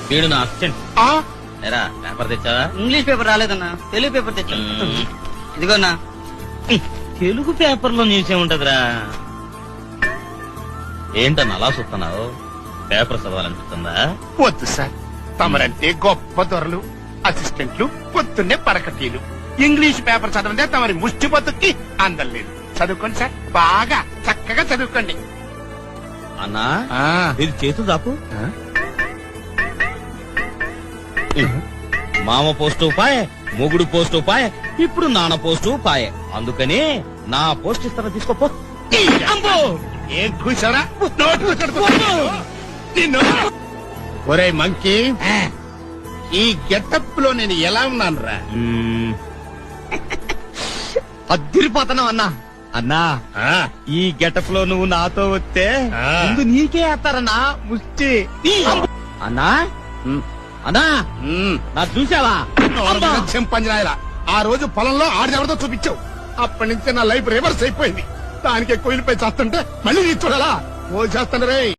వీడు నా అసిస్టెంట్. ఎరా పేపర్ తెచ్చావా? ఇంగ్లీష్ పేపర్ రాలేదన్నా, తెలుగు పేపర్ తెచ్చా. ఇదిగోన్నా. తెలుగు పేపర్ లో న్యూస్ ఏముంటదిరా? ఏంటన్నా అలా చూస్తున్నావు? పేపర్ చదవాలనిపిస్తుందా? వద్దు సార్, తమరంటే గొప్ప దొరలు, అసిస్టెంట్లు, పొద్దున్నే పరకటీలు. ఇంగ్లీష్ పేపర్ చదవందే తమరి ముష్టి బతుక్కి అందలేదు. చదువుకోండి సార్, బాగా చక్కగా చదువుకోండి. అన్నా ఇది చేతులు దాపు. మామ పోస్టు పాయ్, మొగుడు పోస్టు పాయ్, ఇప్పుడు నాన్న పోస్టు పాయ్. అందుకని నా పోస్ట్ ఇస్తారా, తీసుకోపో. ఏం కూర్చోరా? ఒరే మంకీ, ఈ గెటప్ లో నేను ఎలా ఉన్నాను రా? అద్దిరిపోతున్నావు అన్నా. అన్నా ఈ గెటప్ లో నువ్వు నాతో వస్తే ముందు నీకే వేస్తారన్నా ముష్టి. అన్నా అన్నా నా చూసావా? చెంపంజనాయలా, ఆ రోజు పొలంలో ఆడినెవరితో చూపించావు. అప్పటి నుంచి నా లైఫ్ రివర్స్ అయిపోయింది. దానికి ఎక్కువ పై చేస్తుంటే మళ్ళీ నీ చూడాలా? ఓ చేస్తాను రే.